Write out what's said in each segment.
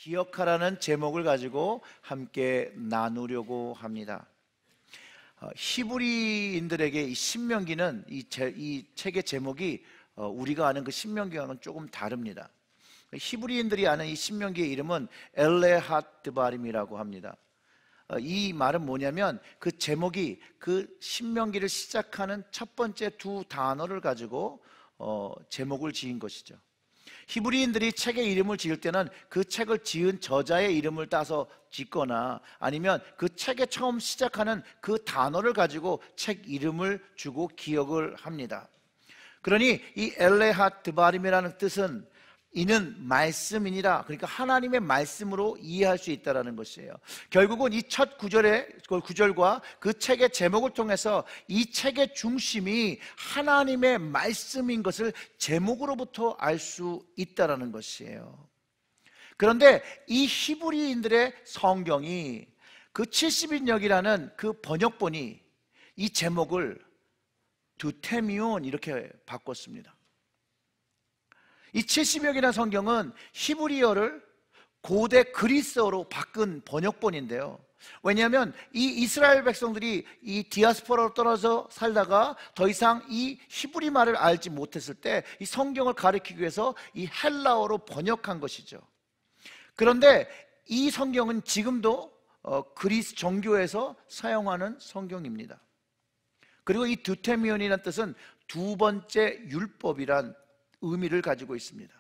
기억하라는 제목을 가지고 함께 나누려고 합니다. 히브리인들에게 이 신명기는 이 책의 제목이 우리가 아는 그 신명기와는 조금 다릅니다. 히브리인들이 아는 이 신명기의 이름은 엘레핫드바림이라고 합니다. 이 말은 뭐냐면 그 제목이 그 신명기를 시작하는 첫 번째 두 단어를 가지고 제목을 지은 것이죠. 히브리인들이 책의 이름을 지을 때는 그 책을 지은 저자의 이름을 따서 짓거나 아니면 그 책에 처음 시작하는 그 단어를 가지고 책 이름을 주고 기억을 합니다. 그러니 이 엘레핫드바림이라는 뜻은 이는 말씀이니라, 그러니까 하나님의 말씀으로 이해할 수 있다는 것이에요. 결국은 이 첫 구절과 그 책의 제목을 통해서 이 책의 중심이 하나님의 말씀인 것을 제목으로부터 알 수 있다는 것이에요. 그런데 이 히브리인들의 성경이 그 70인역이라는 그 번역본이 이 제목을 두테미온 이렇게 바꿨습니다. 이 70역이라는 성경은 히브리어를 고대 그리스어로 바꾼 번역본인데요. 왜냐하면 이 이스라엘 백성들이 이 디아스포라로 떨어져 살다가 더 이상 이 히브리 말을 알지 못했을 때 이 성경을 가르치기 위해서 이 헬라어로 번역한 것이죠. 그런데 이 성경은 지금도 그리스 정교에서 사용하는 성경입니다. 그리고 이 두테미온이라는 뜻은 두 번째 율법이란 의미를 가지고 있습니다.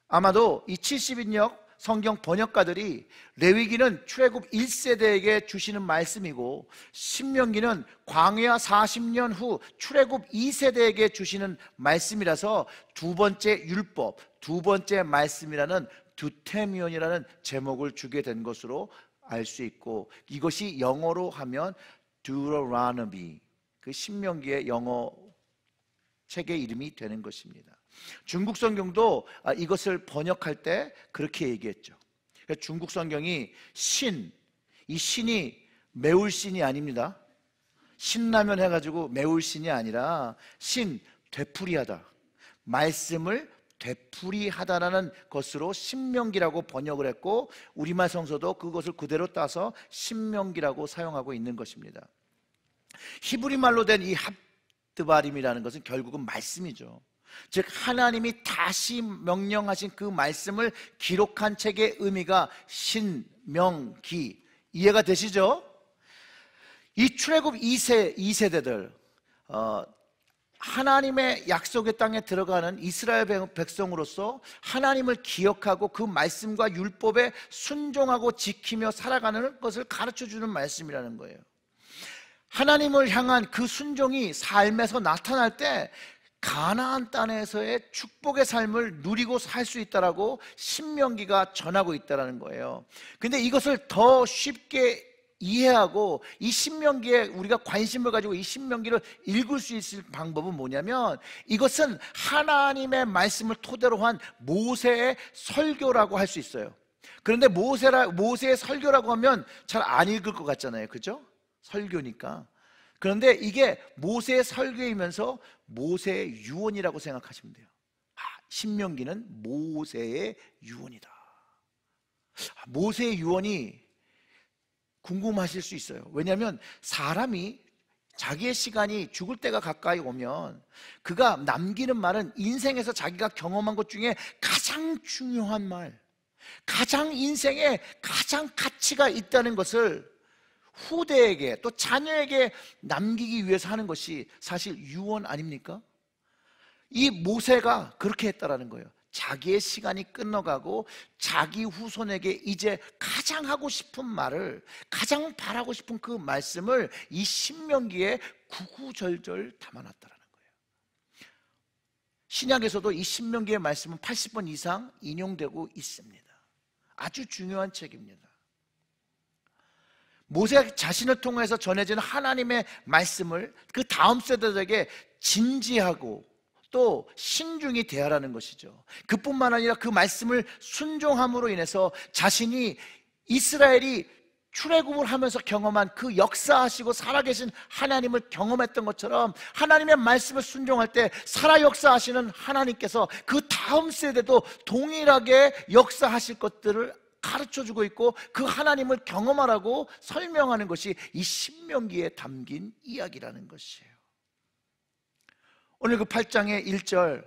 아마도 이 70인역 성경 번역가들이 레위기는 출애굽 1세대에게 주시는 말씀이고 신명기는 광야 40년 후 출애굽 2세대에게 주시는 말씀이라서 두 번째 율법, 두 번째 말씀이라는 두테미온이라는 제목을 주게 된 것으로 알 수 있고, 이것이 영어로 하면 Deuteronomy, 그 신명기의 영어 책의 이름이 되는 것입니다. 중국 성경도 이것을 번역할 때 그렇게 얘기했죠. 중국 성경이 이 신이 매울 신이 아닙니다. 신라면 해가지고 매울 신이 아니라 되풀이하다, 말씀을 되풀이하다라는 것으로 신명기라고 번역을 했고, 우리말 성서도 그것을 그대로 따서 신명기라고 사용하고 있는 것입니다. 히브리 말로 된 이 드바림이라는 것은 결국은 말씀이죠. 즉 하나님이 다시 명령하신 그 말씀을 기록한 책의 의미가 신명기, 이해가 되시죠? 이 출애굽 2세대들 하나님의 약속의 땅에 들어가는 이스라엘 백성으로서 하나님을 기억하고 그 말씀과 율법에 순종하고 지키며 살아가는 것을 가르쳐주는 말씀이라는 거예요. 하나님을 향한 그 순종이 삶에서 나타날 때 가나안 땅에서의 축복의 삶을 누리고 살 수 있다라고 신명기가 전하고 있다는 거예요. 근데 이것을 더 쉽게 이해하고 이 신명기에 우리가 관심을 가지고 이 신명기를 읽을 수 있을 방법은 뭐냐면, 이것은 하나님의 말씀을 토대로 한 모세의 설교라고 할 수 있어요. 그런데 모세의 설교라고 하면 잘 안 읽을 것 같잖아요, 그죠? 설교니까. 그런데 이게 모세의 설교이면서 모세의 유언이라고 생각하시면 돼요. 신명기는 모세의 유언이다. 모세의 유언이 궁금하실 수 있어요. 왜냐하면 사람이 자기의 시간이 죽을 때가 가까이 오면 그가 남기는 말은 인생에서 자기가 경험한 것 중에 가장 중요한 말, 가장 인생에 가장 가치가 있다는 것을 후대에게 또 자녀에게 남기기 위해서 하는 것이 사실 유언 아닙니까? 이 모세가 그렇게 했다라는 거예요. 자기의 시간이 끝나가고 자기 후손에게 이제 가장 하고 싶은 말을, 가장 바라고 싶은 그 말씀을 이 신명기에 구구절절 담아놨다라는 거예요. 신약에서도 이 신명기의 말씀은 80번 이상 인용되고 있습니다. 아주 중요한 책입니다. 모세 자신을 통해서 전해지는 하나님의 말씀을 그 다음 세대들에게 진지하고 또 신중히 대하라는 것이죠. 그뿐만 아니라 그 말씀을 순종함으로 인해서 자신이 이스라엘이 출애굽을 하면서 경험한 그 역사하시고 살아계신 하나님을 경험했던 것처럼 하나님의 말씀을 순종할 때 살아 역사하시는 하나님께서 그 다음 세대도 동일하게 역사하실 것들을 가르쳐주고 있고 그 하나님을 경험하라고 설명하는 것이 이 신명기에 담긴 이야기라는 것이에요. 오늘 그 8장의 1절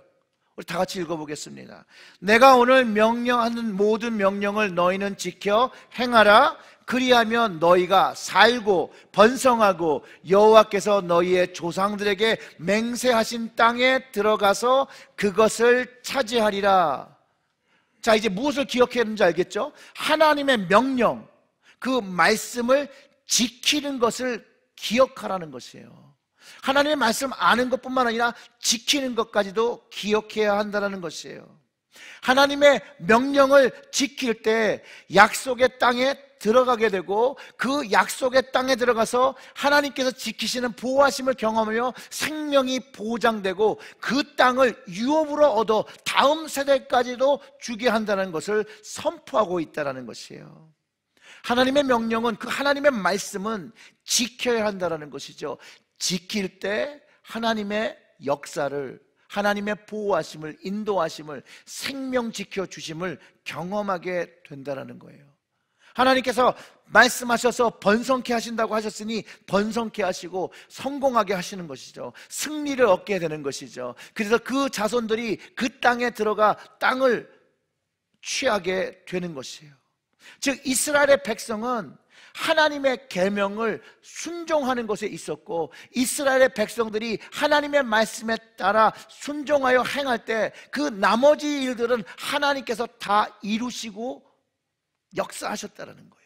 우리 다 같이 읽어보겠습니다. 내가 오늘 명령하는 모든 명령을 너희는 지켜 행하라. 그리하면 너희가 살고 번성하고 여호와께서 너희의 조상들에게 맹세하신 땅에 들어가서 그것을 차지하리라. 자, 이제 무엇을 기억해야 하는지 알겠죠? 하나님의 명령, 그 말씀을 지키는 것을 기억하라는 것이에요. 하나님의 말씀 아는 것뿐만 아니라 지키는 것까지도 기억해야 한다는 것이에요. 하나님의 명령을 지킬 때 약속의 땅에 들어가게 되고 그 약속의 땅에 들어가서 하나님께서 지키시는 보호하심을 경험하며 생명이 보장되고 그 땅을 유업으로 얻어 다음 세대까지도 주게 한다는 것을 선포하고 있다는 것이에요. 하나님의 명령은, 그 하나님의 말씀은 지켜야 한다는 것이죠. 지킬 때 하나님의 역사를, 하나님의 보호하심을, 인도하심을, 생명 지켜주심을 경험하게 된다는 거예요. 하나님께서 말씀하셔서 번성케 하신다고 하셨으니 번성케 하시고 성공하게 하시는 것이죠. 승리를 얻게 되는 것이죠. 그래서 그 자손들이 그 땅에 들어가 땅을 취하게 되는 것이에요. 즉 이스라엘의 백성은 하나님의 계명을 순종하는 것에 있었고, 이스라엘의 백성들이 하나님의 말씀에 따라 순종하여 행할 때 그 나머지 일들은 하나님께서 다 이루시고 역사하셨다는 거예요.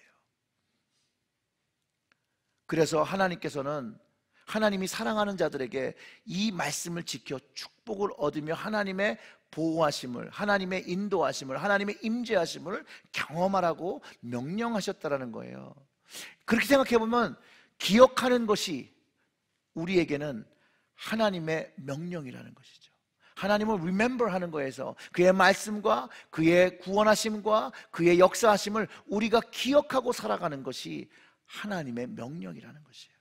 그래서 하나님께서는 하나님이 사랑하는 자들에게 이 말씀을 지켜 축복을 얻으며 하나님의 보호하심을, 하나님의 인도하심을, 하나님의 임재하심을 경험하라고 명령하셨다는 거예요. 그렇게 생각해 보면 기억하는 것이 우리에게는 하나님의 명령이라는 것이죠. 하나님을 remember 하는 거에서 그의 말씀과 그의 구원하심과 그의 역사하심을 우리가 기억하고 살아가는 것이 하나님의 명령이라는 것이에요.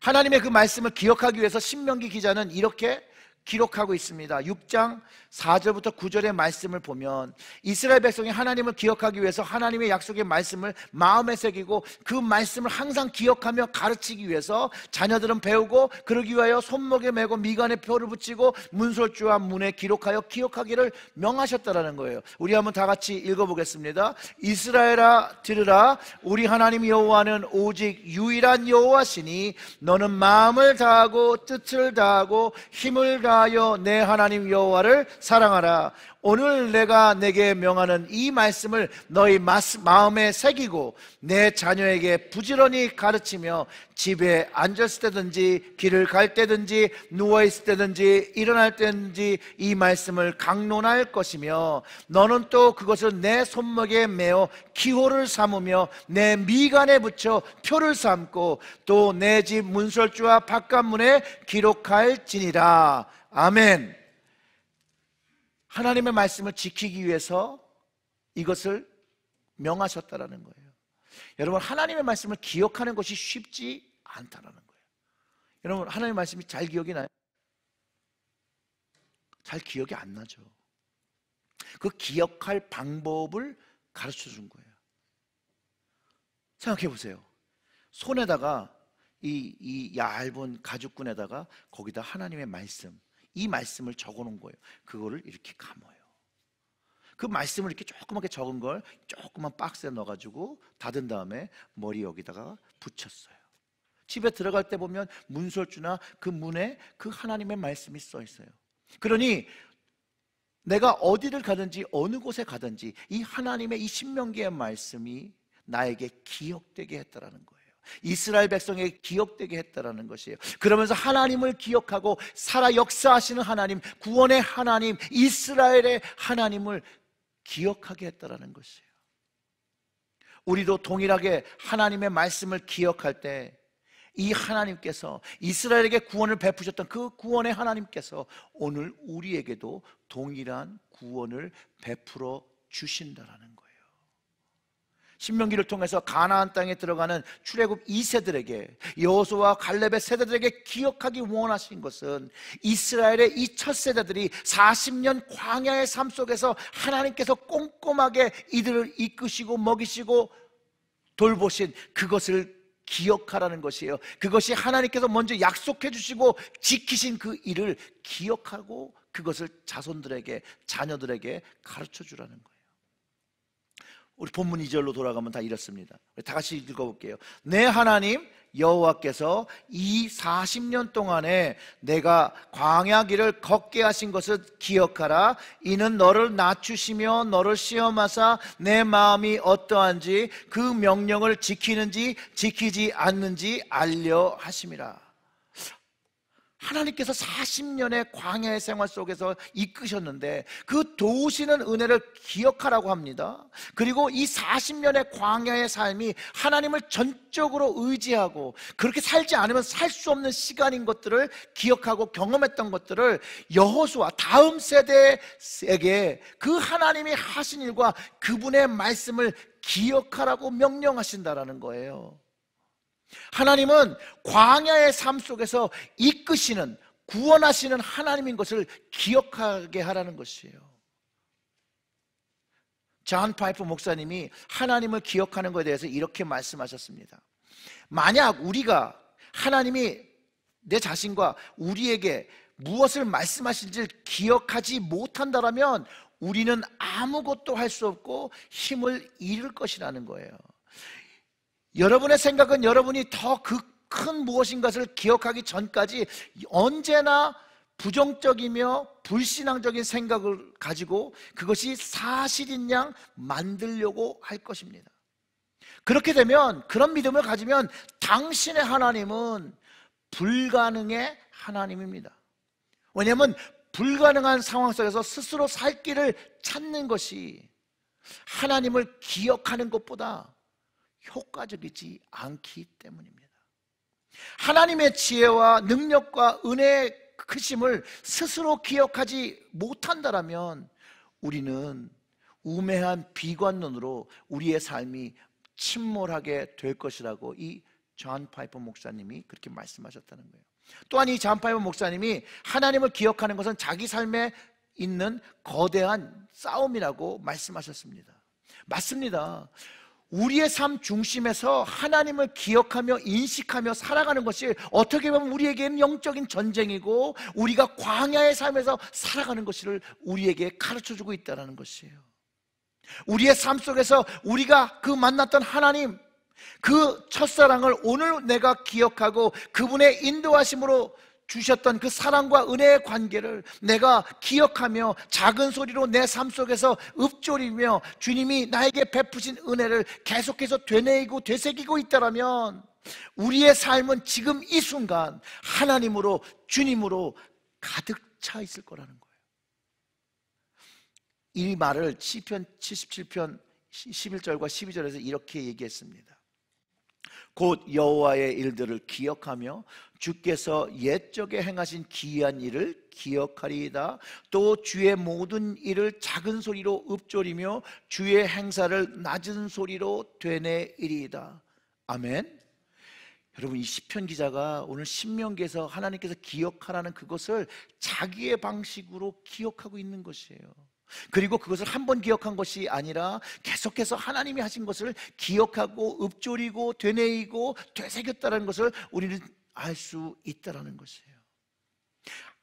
하나님의 그 말씀을 기억하기 위해서 신명기 기자는 이렇게 기록하고 있습니다. 6장 4절부터 9절의 말씀을 보면 이스라엘 백성이 하나님을 기억하기 위해서 하나님의 약속의 말씀을 마음에 새기고 그 말씀을 항상 기억하며 가르치기 위해서 자녀들은 배우고 그러기 위하여 손목에 메고 미간에 표를 붙이고 문설주와 문에 기록하여 기억하기를 명하셨다라는 거예요. 우리 한번 다 같이 읽어보겠습니다. 이스라엘아 들으라. 우리 하나님 여호와는 오직 유일한 여호와시니 너는 마음을 다하고 뜻을 다하고 힘을 다하여 내 하나님 여호와를 사랑하라. 오늘 내가 내게 명하는 이 말씀을 너희 마음에 새기고 내 자녀에게 부지런히 가르치며 집에 앉았을 때든지 길을 갈 때든지 누워있을 때든지 일어날 때든지 이 말씀을 강론할 것이며 너는 또 그것을 내 손목에 메어 기호를 삼으며 내 미간에 붙여 표를 삼고 또 내 집 문설주와 바깥문에 기록할지니라. 아멘. 하나님의 말씀을 지키기 위해서 이것을 명하셨다라는 거예요. 여러분, 하나님의 말씀을 기억하는 것이 쉽지 않다라는 거예요. 여러분, 하나님의 말씀이 잘 기억이 나요? 잘 기억이 안 나죠. 그 기억할 방법을 가르쳐 준 거예요. 생각해 보세요. 손에다가 이 얇은 가죽끈에다가 거기다 하나님의 말씀, 이 말씀을 적어 놓은 거예요. 그거를 이렇게 감아요. 그 말씀을 이렇게 조그맣게 적은 걸 조그만 박스에 넣어가지고 닫은 다음에 머리 여기다가 붙였어요. 집에 들어갈 때 보면 문설주나 그 문에 그 하나님의 말씀이 써 있어요. 그러니 내가 어디를 가든지 어느 곳에 가든지 이 하나님의 이 신명기의 말씀이 나에게 기억되게 했다라는 거예요. 이스라엘 백성에게 기억되게 했다라는 것이에요. 그러면서 하나님을 기억하고 살아 역사하시는 하나님, 구원의 하나님, 이스라엘의 하나님을 기억하게 했다라는 것이에요. 우리도 동일하게 하나님의 말씀을 기억할 때 이 하나님께서 이스라엘에게 구원을 베푸셨던 그 구원의 하나님께서 오늘 우리에게도 동일한 구원을 베풀어 주신다라는 거예요. 신명기를 통해서 가나안 땅에 들어가는 출애굽 2세들에게, 여호수아와 갈렙의 세대들에게 기억하기 원하신 것은 이스라엘의 이 첫 세대들이 40년 광야의 삶 속에서 하나님께서 꼼꼼하게 이들을 이끄시고 먹이시고 돌보신 그것을 기억하라는 것이에요. 그것이 하나님께서 먼저 약속해 주시고 지키신 그 일을 기억하고 그것을 자손들에게, 자녀들에게 가르쳐 주라는 거예요. 우리 본문 2절로 돌아가면 다 이렇습니다. 다 같이 읽어볼게요. 내 하나님 여호와께서 이 40년 동안에 내가 광야 길을 걷게 하신 것을 기억하라. 이는 너를 낮추시며 너를 시험하사 내 마음이 어떠한지 그 명령을 지키는지 지키지 않는지 알려 하심이라. 하나님께서 40년의 광야의 생활 속에서 이끄셨는데 그 도우시는 은혜를 기억하라고 합니다. 그리고 이 40년의 광야의 삶이 하나님을 전적으로 의지하고 그렇게 살지 않으면 살 수 없는 시간인 것들을 기억하고 경험했던 것들을 여호수아 다음 세대에게 그 하나님이 하신 일과 그분의 말씀을 기억하라고 명령하신다라는 거예요. 하나님은 광야의 삶 속에서 이끄시는, 구원하시는 하나님인 것을 기억하게 하라는 것이에요. 존 파이프 목사님이 하나님을 기억하는 것에 대해서 이렇게 말씀하셨습니다. 만약 우리가 하나님이 내 자신과 우리에게 무엇을 말씀하신지를 기억하지 못한다면 우리는 아무것도 할 수 없고 힘을 잃을 것이라는 거예요. 여러분의 생각은 여러분이 더 그 큰 무엇인가를 기억하기 전까지 언제나 부정적이며 불신앙적인 생각을 가지고 그것이 사실인 양 만들려고 할 것입니다. 그렇게 되면, 그런 믿음을 가지면 당신의 하나님은 불가능의 하나님입니다. 왜냐하면 불가능한 상황 속에서 스스로 살 길을 찾는 것이 하나님을 기억하는 것보다 효과적이지 않기 때문입니다. 하나님의 지혜와 능력과 은혜의 크심을 스스로 기억하지 못한다면 우리는 우매한 비관론으로 우리의 삶이 침몰하게 될 것이라고 이 존 파이퍼 목사님이 그렇게 말씀하셨다는 거예요. 또한 이 존 파이퍼 목사님이 하나님을 기억하는 것은 자기 삶에 있는 거대한 싸움이라고 말씀하셨습니다. 맞습니다. 우리의 삶 중심에서 하나님을 기억하며 인식하며 살아가는 것이 어떻게 보면 우리에게는 영적인 전쟁이고 우리가 광야의 삶에서 살아가는 것을 우리에게 가르쳐주고 있다는 것이에요. 우리의 삶 속에서 우리가 그 만났던 하나님, 그 첫사랑을 오늘 내가 기억하고 그분의 인도하심으로 주셨던 그 사랑과 은혜의 관계를 내가 기억하며 작은 소리로 내 삶 속에서 읊조리며 주님이 나에게 베푸신 은혜를 계속해서 되뇌이고 되새기고 있다면 우리의 삶은 지금 이 순간 하나님으로, 주님으로 가득 차 있을 거라는 거예요. 이 말을 시편 77편 11절과 12절에서 이렇게 얘기했습니다. 곧 여호와의 일들을 기억하며 주께서 옛적에 행하신 기이한 일을 기억하리이다. 또 주의 모든 일을 작은 소리로 읊조리며 주의 행사를 낮은 소리로 되뇌이리이다. 아멘. 여러분, 이 시편 기자가 오늘 신명기에서 하나님께서 기억하라는 그것을 자기의 방식으로 기억하고 있는 것이에요. 그리고 그것을 한 번 기억한 것이 아니라 계속해서 하나님이 하신 것을 기억하고 읊조리고 되뇌이고 되새겼다는 것을 우리는 알 수 있다는 것이에요.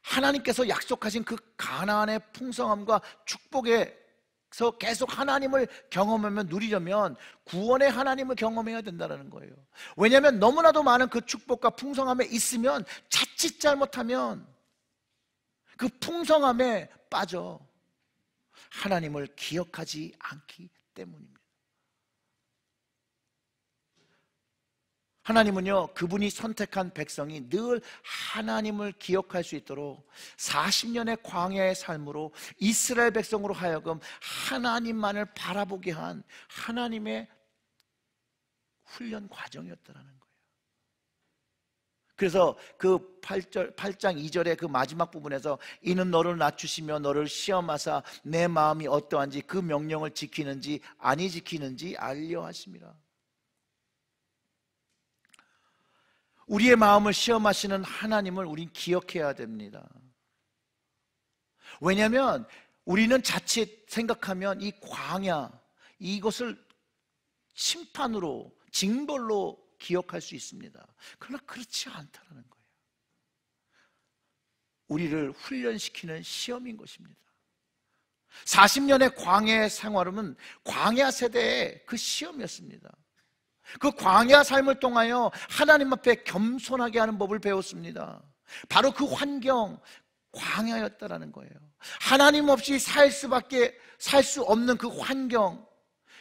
하나님께서 약속하신 그 가나안의 풍성함과 축복에서 계속 하나님을 경험하며 누리려면 구원의 하나님을 경험해야 된다는 거예요. 왜냐하면 너무나도 많은 그 축복과 풍성함에 있으면 자칫 잘못하면 그 풍성함에 빠져 하나님을 기억하지 않기 때문입니다. 하나님은요, 그분이 선택한 백성이 늘 하나님을 기억할 수 있도록 40년의 광야의 삶으로 이스라엘 백성으로 하여금 하나님만을 바라보게 한 하나님의 훈련 과정이었다는 거예요. 그래서 그 8장 2절의 그 마지막 부분에서 이는 너를 낮추시며 너를 시험하사 내 마음이 어떠한지 그 명령을 지키는지 아니 지키는지 알려 하심이라. 우리의 마음을 시험하시는 하나님을 우린 기억해야 됩니다. 왜냐하면 우리는 자칫 생각하면 이 광야, 이것을 심판으로, 징벌로 기억할 수 있습니다. 그러나 그렇지 않다는 거예요. 우리를 훈련시키는 시험인 것입니다. 40년의 광야의 생활은 광야 세대의 그 시험이었습니다. 그 광야 삶을 통하여 하나님 앞에 겸손하게 하는 법을 배웠습니다. 바로 그 환경, 광야였다라는 거예요. 하나님 없이 살 수 없는 그 환경,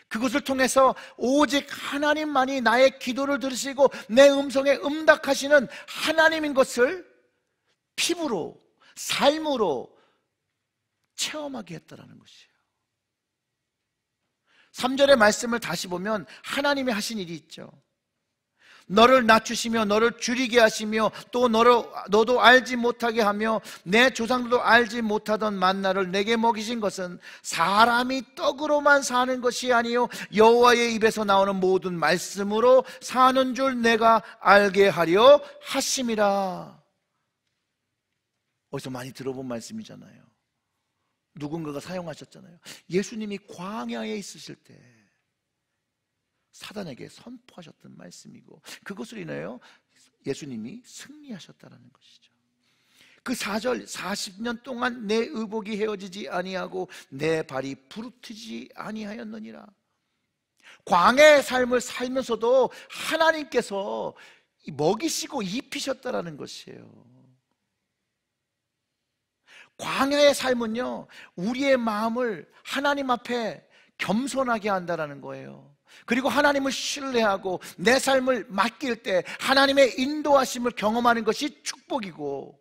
그것을 통해서 오직 하나님만이 나의 기도를 들으시고 내 음성에 응답하시는 하나님인 것을 피부로, 삶으로 체험하게 했다라는 것이에요. 3절의 말씀을 다시 보면 하나님이 하신 일이 있죠. 너를 낮추시며 너를 줄이게 하시며 또 너도 알지 못하게 하며 내 조상들도 알지 못하던 만나를 내게 먹이신 것은 사람이 떡으로만 사는 것이 아니요 여호와의 입에서 나오는 모든 말씀으로 사는 줄 내가 알게 하려 하심이라. 어디서 많이 들어본 말씀이잖아요. 누군가가 사용하셨잖아요. 예수님이 광야에 있으실 때 사단에게 선포하셨던 말씀이고 그것을 인하여 예수님이 승리하셨다는 것이죠. 그 4절 40년 동안 내 의복이 헤어지지 아니하고 내 발이 부르트지 아니하였느니라. 광야의 삶을 살면서도 하나님께서 먹이시고 입히셨다는 것이에요. 광야의 삶은요, 우리의 마음을 하나님 앞에 겸손하게 한다는 거예요. 그리고 하나님을 신뢰하고 내 삶을 맡길 때 하나님의 인도하심을 경험하는 것이 축복이고,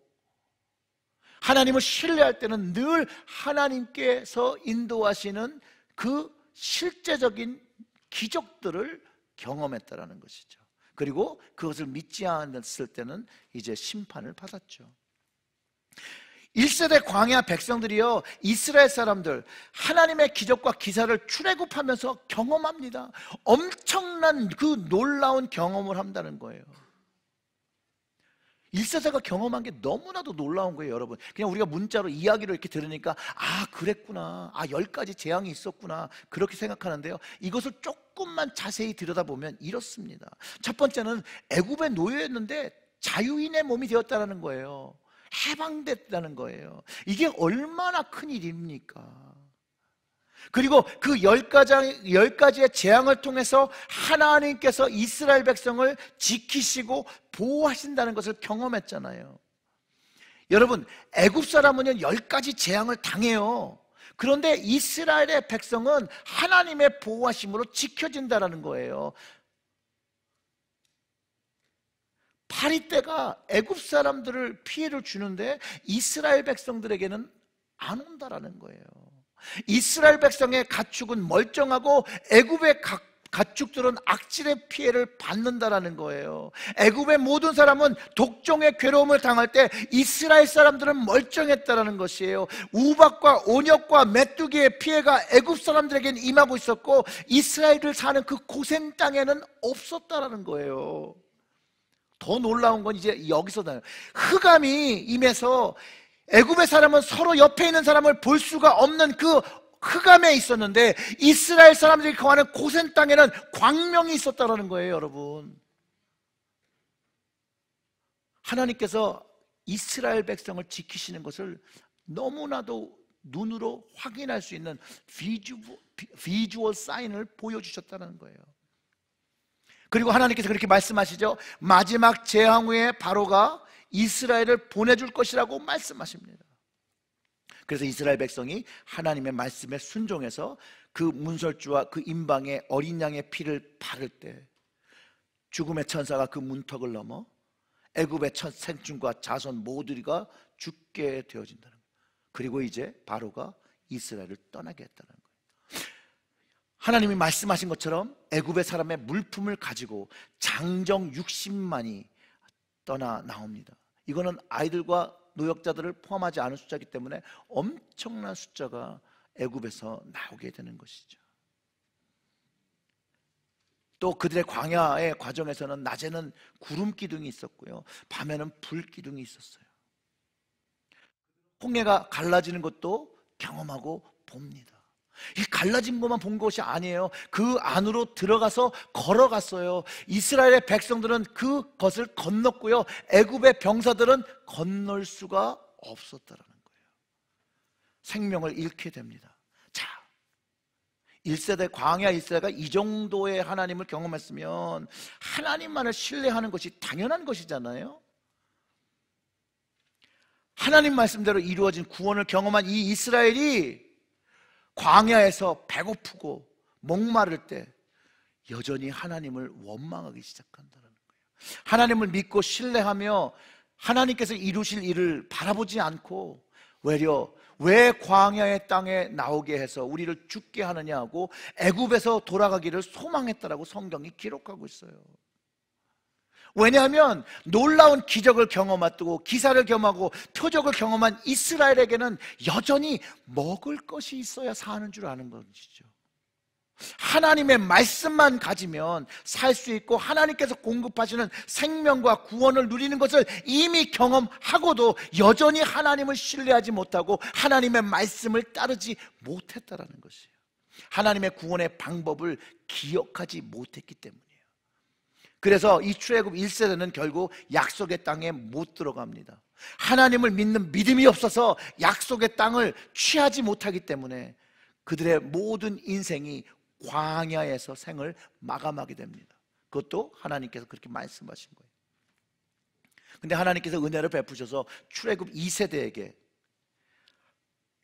하나님을 신뢰할 때는 늘 하나님께서 인도하시는 그 실제적인 기적들을 경험했다라는 것이죠. 그리고 그것을 믿지 않았을 때는 이제 심판을 받았죠. 1세대 광야 백성들이요, 이스라엘 사람들 하나님의 기적과 기사를 출애굽하면서 경험합니다. 엄청난 그 놀라운 경험을 한다는 거예요. 1세대가 경험한 게 너무나도 놀라운 거예요, 여러분. 그냥 우리가 문자로 이야기를 이렇게 들으니까 아, 그랬구나, 아, 10가지 재앙이 있었구나, 그렇게 생각하는데요, 이것을 조금만 자세히 들여다보면 이렇습니다. 첫 번째는 애굽의 노예였는데 자유인의 몸이 되었다는 거예요. 해방됐다는 거예요. 이게 얼마나 큰 일입니까? 그리고 그 10가지의 재앙을 통해서 하나님께서 이스라엘 백성을 지키시고 보호하신다는 것을 경험했잖아요. 여러분, 애굽 사람은요 10가지 재앙을 당해요. 그런데 이스라엘의 백성은 하나님의 보호하심으로 지켜진다는 거예요. 파리떼가 애굽 사람들을 피해를 주는데 이스라엘 백성들에게는 안 온다라는 거예요. 이스라엘 백성의 가축은 멀쩡하고 애굽의 가축들은 악질의 피해를 받는다라는 거예요. 애굽의 모든 사람은 독종의 괴로움을 당할 때 이스라엘 사람들은 멀쩡했다라는 것이에요. 우박과 온역과 메뚜기의 피해가 애굽 사람들에게는 임하고 있었고 이스라엘을 사는 그 고센 땅에는 없었다라는 거예요. 더 놀라운 건 이제 여기서 나요. 흑암이 임해서 애굽의 사람은 서로 옆에 있는 사람을 볼 수가 없는 그 흑암에 있었는데 이스라엘 사람들이 거하는 고센 땅에는 광명이 있었다는 거예요, 여러분. 하나님께서 이스라엘 백성을 지키시는 것을 너무나도 눈으로 확인할 수 있는 비주얼 사인을 보여주셨다는 거예요. 그리고 하나님께서 그렇게 말씀하시죠. 마지막 재앙 후에 바로가 이스라엘을 보내줄 것이라고 말씀하십니다. 그래서 이스라엘 백성이 하나님의 말씀에 순종해서 그 문설주와 그 임방의 어린 양의 피를 바를 때 죽음의 천사가 그 문턱을 넘어 애굽의 생충과 자손 모두가 죽게 되어진다는 거예요. 그리고 이제 바로가 이스라엘을 떠나게 했다는 거예요. 하나님이 말씀하신 것처럼 애굽의 사람의 물품을 가지고 장정 60만이 떠나 나옵니다. 이거는 아이들과 노역자들을 포함하지 않은 숫자이기 때문에 엄청난 숫자가 애굽에서 나오게 되는 것이죠. 또 그들의 광야의 과정에서는 낮에는 구름 기둥이 있었고요, 밤에는 불 기둥이 있었어요. 홍해가 갈라지는 것도 경험하고 봅니다. 이 갈라진 것만 본 것이 아니에요. 그 안으로 들어가서 걸어갔어요. 이스라엘의 백성들은 그것을 건넜고요, 애굽의 병사들은 건널 수가 없었다라는 거예요. 생명을 잃게 됩니다. 자, 1세대, 광야 1세대가 이 정도의 하나님을 경험했으면 하나님만을 신뢰하는 것이 당연한 것이잖아요. 하나님 말씀대로 이루어진 구원을 경험한 이 이스라엘이 광야에서 배고프고 목마를 때 여전히 하나님을 원망하기 시작한다는 거예요. 하나님을 믿고 신뢰하며 하나님께서 이루실 일을 바라보지 않고 외려 왜 광야의 땅에 나오게 해서 우리를 죽게 하느냐고 애굽에서 돌아가기를 소망했다라고 성경이 기록하고 있어요. 왜냐하면 놀라운 기적을 경험하고 기사를 경험하고 표적을 경험한 이스라엘에게는 여전히 먹을 것이 있어야 사는 줄 아는 것이죠. 하나님의 말씀만 가지면 살 수 있고 하나님께서 공급하시는 생명과 구원을 누리는 것을 이미 경험하고도 여전히 하나님을 신뢰하지 못하고 하나님의 말씀을 따르지 못했다라는 것이에요. 하나님의 구원의 방법을 기억하지 못했기 때문이에요. 그래서 이 출애굽 1세대는 결국 약속의 땅에 못 들어갑니다. 하나님을 믿는 믿음이 없어서 약속의 땅을 취하지 못하기 때문에 그들의 모든 인생이 광야에서 생을 마감하게 됩니다. 그것도 하나님께서 그렇게 말씀하신 거예요. 근데 하나님께서 은혜를 베푸셔서 출애굽 2세대에게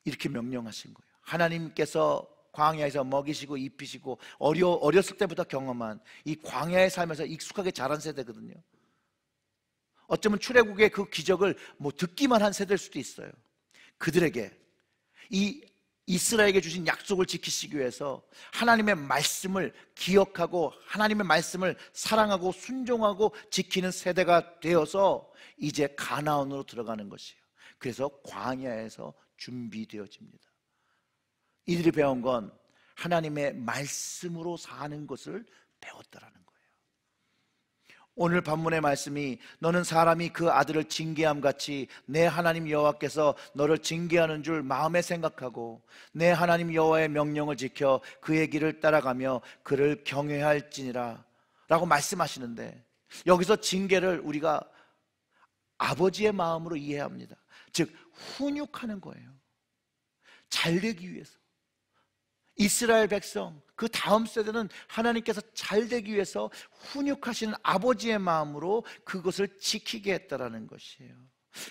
이렇게 명령하신 거예요. 하나님께서 광야에서 먹이시고 입히시고 어렸을 때부터 경험한 이 광야의 삶에서 익숙하게 자란 세대거든요. 어쩌면 출애굽의 그 기적을 듣기만 한 세대일 수도 있어요. 그들에게 이 이스라엘에게 주신 약속을 지키시기 위해서 하나님의 말씀을 기억하고 하나님의 말씀을 사랑하고 순종하고 지키는 세대가 되어서 이제 가나안으로 들어가는 것이에요. 그래서 광야에서 준비되어집니다. 이들이 배운 건 하나님의 말씀으로 사는 것을 배웠다라는 거예요. 오늘 본문의 말씀이 너는 사람이 그 아들을 징계함 같이 내 하나님 여호와께서 너를 징계하는 줄 마음에 생각하고 내 하나님 여호와의 명령을 지켜 그의 길을 따라가며 그를 경외할지니라 라고 말씀하시는데, 여기서 징계를 우리가 아버지의 마음으로 이해합니다. 즉 훈육하는 거예요. 잘 되기 위해서. 이스라엘 백성, 그 다음 세대는 하나님께서 잘 되기 위해서 훈육하시는 아버지의 마음으로 그것을 지키게 했다라는 것이에요.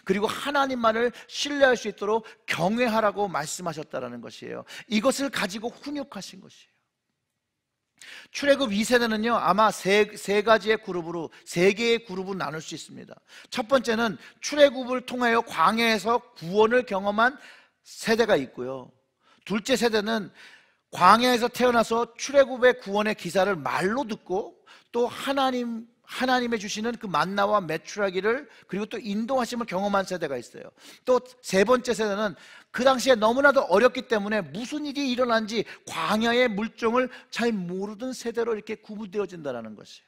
그리고 하나님만을 신뢰할 수 있도록 경외하라고 말씀하셨다라는 것이에요. 이것을 가지고 훈육하신 것이에요. 출애굽 2세대는요 아마 세 가지의 그룹으로, 세 개의 그룹으로 나눌 수 있습니다. 첫 번째는 출애굽을 통하여 광야에서 구원을 경험한 세대가 있고요, 둘째 세대는 광야에서 태어나서 출애굽의 구원의 기사를 말로 듣고 또 하나님의 주시는 그 만나와 메추라기를 그리고 또 인도하심을 경험한 세대가 있어요. 또 세 번째 세대는 그 당시에 너무나도 어렸기 때문에 무슨 일이 일어난지 광야의 물정을 잘 모르던 세대로 이렇게 구분되어진다는 것이에요.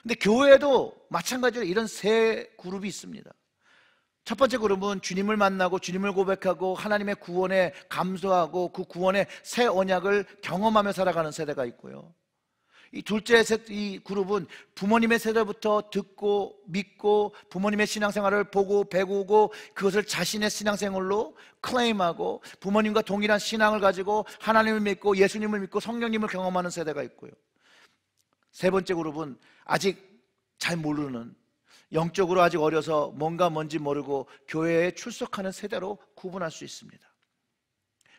근데 교회도 마찬가지로 이런 세 그룹이 있습니다. 첫 번째 그룹은 주님을 만나고 주님을 고백하고 하나님의 구원에 감사하고 그 구원의 새 언약을 경험하며 살아가는 세대가 있고요, 이 둘째 이 그룹은 부모님의 세대부터 듣고 믿고 부모님의 신앙생활을 보고 배우고 그것을 자신의 신앙생활로 클레임하고 부모님과 동일한 신앙을 가지고 하나님을 믿고 예수님을 믿고 성령님을 경험하는 세대가 있고요, 세 번째 그룹은 아직 잘 모르는, 영적으로 아직 어려서 뭔지 모르고 교회에 출석하는 세대로 구분할 수 있습니다.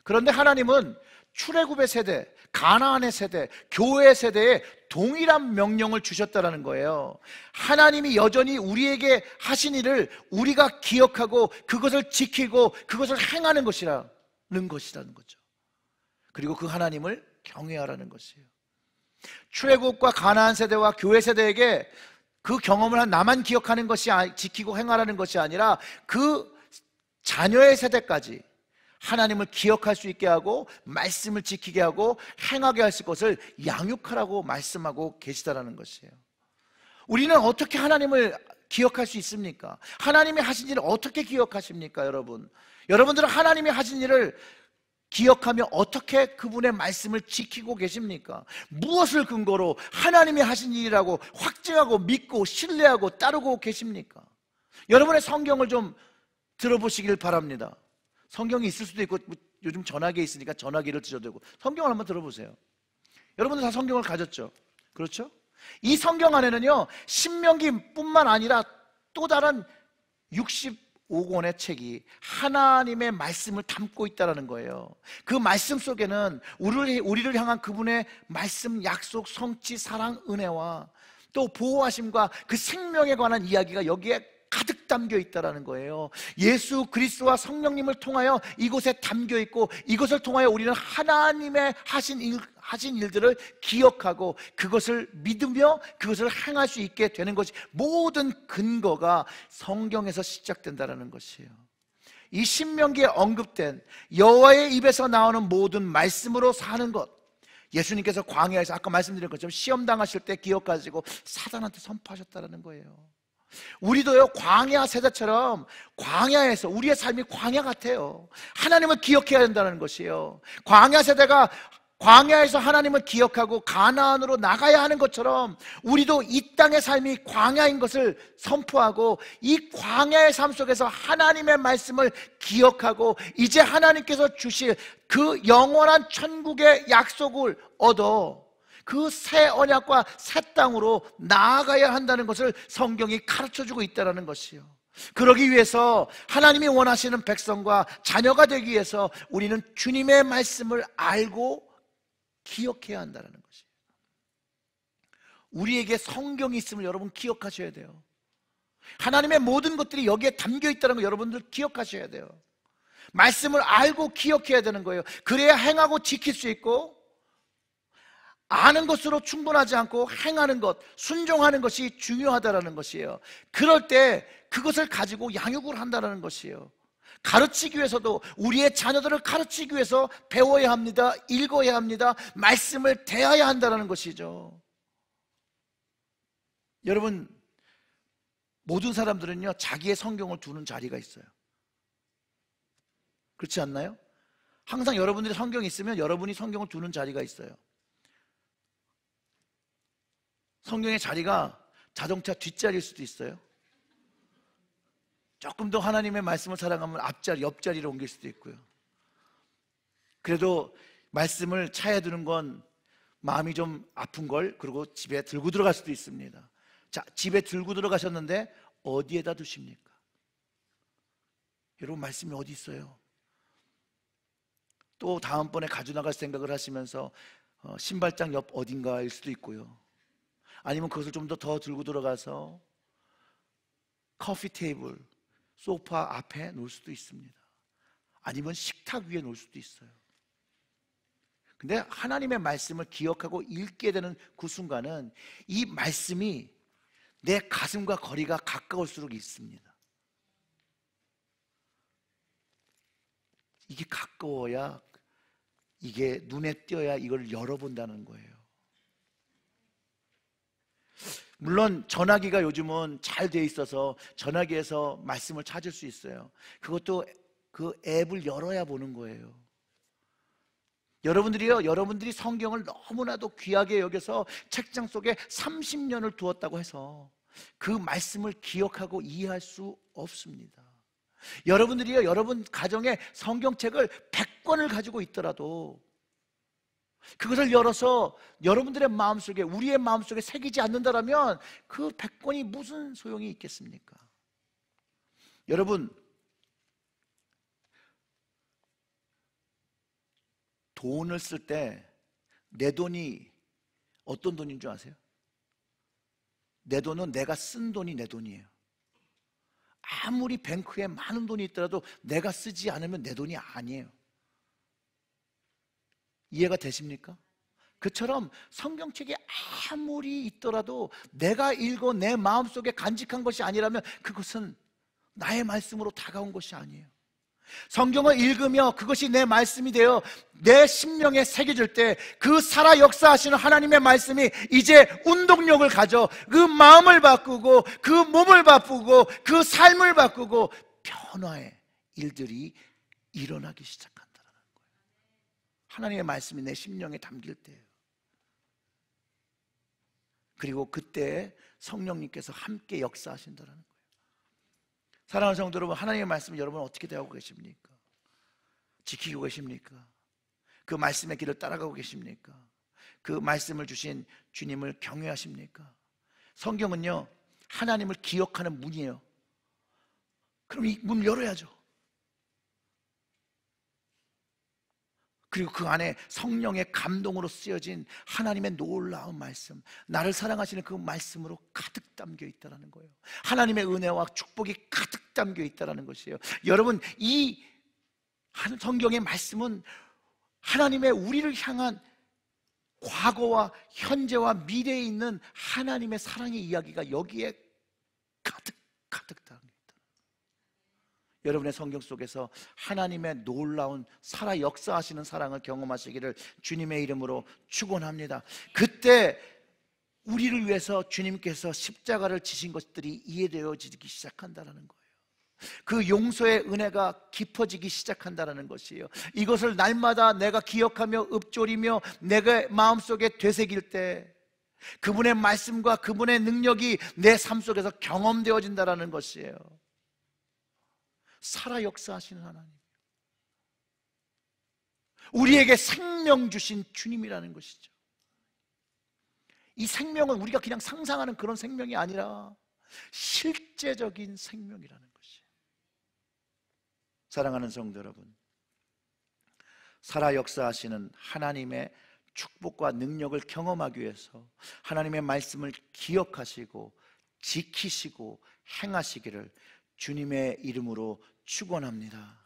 그런데 하나님은 출애굽의 세대, 가나안의 세대, 교회의 세대에 동일한 명령을 주셨다는 거예요. 하나님이 여전히 우리에게 하신 일을 우리가 기억하고 그것을 지키고 그것을 행하는 것이라는 거죠. 그리고 그 하나님을 경외하라는 것이에요. 출애굽과 가나안 세대와 교회 세대에게 그 경험을 한 나만 기억하는 것이 지키고 행하라는 것이 아니라 그 자녀의 세대까지 하나님을 기억할 수 있게 하고 말씀을 지키게 하고 행하게 하실 것을 양육하라고 말씀하고 계시다라는 것이에요. 우리는 어떻게 하나님을 기억할 수 있습니까? 하나님이 하신 일을 어떻게 기억하십니까, 여러분? 여러분들은 하나님이 하신 일을 기억하며 어떻게 그분의 말씀을 지키고 계십니까? 무엇을 근거로 하나님이 하신 일이라고 확증하고 믿고 신뢰하고 따르고 계십니까? 여러분의 성경을 좀 들어보시길 바랍니다. 성경이 있을 수도 있고 요즘 전화기에 있으니까 전화기를 드셔도 되고 성경을 한번 들어보세요. 여러분들 다 성경을 가졌죠? 그렇죠? 이 성경 안에는요, 신명기뿐만 아니라 또 다른 65권의 책이 하나님의 말씀을 담고 있다는 거예요. 그 말씀 속에는 우리를 향한 그분의 말씀, 약속, 성취, 사랑, 은혜와 또 보호하심과 그 생명에 관한 이야기가 여기에 가득 담겨 있다는 거예요. 예수 그리스도와 성령님을 통하여 이곳에 담겨 있고, 이것을 통하여 우리는 하나님의 하신 일들을 기억하고 그것을 믿으며 그것을 행할 수 있게 되는 것이, 모든 근거가 성경에서 시작된다는 것이에요. 이 신명기에 언급된 여호와의 입에서 나오는 모든 말씀으로 사는 것, 예수님께서 광야에서 아까 말씀드린 것처럼 시험 당하실 때 기억하시고 사단한테 선포하셨다는 거예요. 우리도요, 광야 세대처럼 광야에서 우리의 삶이 광야 같아요. 하나님을 기억해야 된다는 것이에요. 광야 세대가 광야에서 하나님을 기억하고 가나안으로 나가야 하는 것처럼 우리도 이 땅의 삶이 광야인 것을 선포하고 이 광야의 삶 속에서 하나님의 말씀을 기억하고 이제 하나님께서 주실 그 영원한 천국의 약속을 얻어 그 새 언약과 새 땅으로 나아가야 한다는 것을 성경이 가르쳐주고 있다는 것이요. 그러기 위해서 하나님이 원하시는 백성과 자녀가 되기 위해서 우리는 주님의 말씀을 알고 기억해야 한다는 것이에요. 우리에게 성경이 있음을 여러분 기억하셔야 돼요. 하나님의 모든 것들이 여기에 담겨 있다는 거 여러분들 기억하셔야 돼요. 말씀을 알고 기억해야 되는 거예요. 그래야 행하고 지킬 수 있고, 아는 것으로 충분하지 않고 행하는 것, 순종하는 것이 중요하다는 것이에요. 그럴 때 그것을 가지고 양육을 한다는 것이에요. 가르치기 위해서도 우리의 자녀들을 가르치기 위해서 배워야 합니다. 읽어야 합니다. 말씀을 대해야 한다는 것이죠. 여러분, 모든 사람들은요, 자기의 성경을 두는 자리가 있어요. 그렇지 않나요? 항상 여러분들이 성경이 있으면 여러분이 성경을 두는 자리가 있어요. 성경의 자리가 자동차 뒷자리일 수도 있어요. 조금 더 하나님의 말씀을 사랑하면 앞자리, 옆자리로 옮길 수도 있고요. 그래도 말씀을 차에 두는 건 마음이 좀 아픈 걸, 그리고 집에 들고 들어갈 수도 있습니다. 자, 집에 들고 들어가셨는데 어디에다 두십니까? 여러분, 말씀이 어디 있어요? 또 다음번에 가져나갈 생각을 하시면서 신발장 옆 어딘가일 수도 있고요. 아니면 그것을 좀 더 들고 들어가서 커피 테이블, 소파 앞에 놓을 수도 있습니다. 아니면 식탁 위에 놓을 수도 있어요. 근데 하나님의 말씀을 기억하고 읽게 되는 그 순간은 이 말씀이 내 가슴과 거리가 가까울수록 있습니다. 이게 가까워야, 이게 눈에 띄어야 이걸 열어본다는 거예요. 물론 전화기가 요즘은 잘 돼 있어서 전화기에서 말씀을 찾을 수 있어요. 그것도 그 앱을 열어야 보는 거예요. 여러분들이 성경을 너무나도 귀하게 여겨서 책장 속에 30년을 두었다고 해서 그 말씀을 기억하고 이해할 수 없습니다. 여러분들이요, 여러분 가정에 성경책을 100권을 가지고 있더라도 그것을 열어서 여러분들의 마음속에, 우리의 마음속에 새기지 않는다면 그 100권이 무슨 소용이 있겠습니까? 여러분, 돈을 쓸 때 내 돈이 어떤 돈인 줄 아세요? 내 돈은 내가 쓴 돈이 내 돈이에요. 아무리 뱅크에 많은 돈이 있더라도 내가 쓰지 않으면 내 돈이 아니에요. 이해가 되십니까? 그처럼 성경책에 아무리 있더라도 내가 읽어 내 마음속에 간직한 것이 아니라면 그것은 나의 말씀으로 다가온 것이 아니에요. 성경을 읽으며 그것이 내 말씀이 되어 내 심령에 새겨질 때 그 살아 역사하시는 하나님의 말씀이 이제 운동력을 가져 그 마음을 바꾸고 그 몸을 바꾸고 그 삶을 바꾸고 변화의 일들이 일어나기 시작한다는 거예요. 하나님의 말씀이 내 심령에 담길 때예요. 그리고 그때 성령님께서 함께 역사하신다는 거예요. 사랑하는 성도 여러분, 하나님의 말씀을 여러분 어떻게 대하고 계십니까? 지키고 계십니까? 그 말씀의 길을 따라가고 계십니까? 그 말씀을 주신 주님을 경외하십니까? 성경은요, 하나님을 기억하는 문이에요. 그럼 이 문 열어야죠. 그리고 그 안에 성령의 감동으로 쓰여진 하나님의 놀라운 말씀, 나를 사랑하시는 그 말씀으로 가득 담겨 있다는 거예요. 하나님의 은혜와 축복이 가득 담겨 있다는 것이에요. 여러분, 이 성경의 말씀은 하나님의 우리를 향한 과거와 현재와 미래에 있는 하나님의 사랑의 이야기가 여기에 가득 담겨 있다. 여러분의 성경 속에서 하나님의 놀라운 살아 역사하시는 사랑을 경험하시기를 주님의 이름으로 축원합니다. 그때 우리를 위해서 주님께서 십자가를 지신 것들이 이해되어지기 시작한다는 거예요. 그 용서의 은혜가 깊어지기 시작한다는 것이에요. 이것을 날마다 내가 기억하며 읊조리며 내가 마음속에 되새길 때 그분의 말씀과 그분의 능력이 내 삶 속에서 경험되어진다는 것이에요. 살아 역사하시는 하나님, 우리에게 생명 주신 주님이라는 것이죠. 이 생명은 우리가 그냥 상상하는 그런 생명이 아니라 실제적인 생명이라는 것이에요. 사랑하는 성도 여러분, 살아 역사하시는 하나님의 축복과 능력을 경험하기 위해서 하나님의 말씀을 기억하시고 지키시고 행하시기를 주님의 이름으로 축원합니다.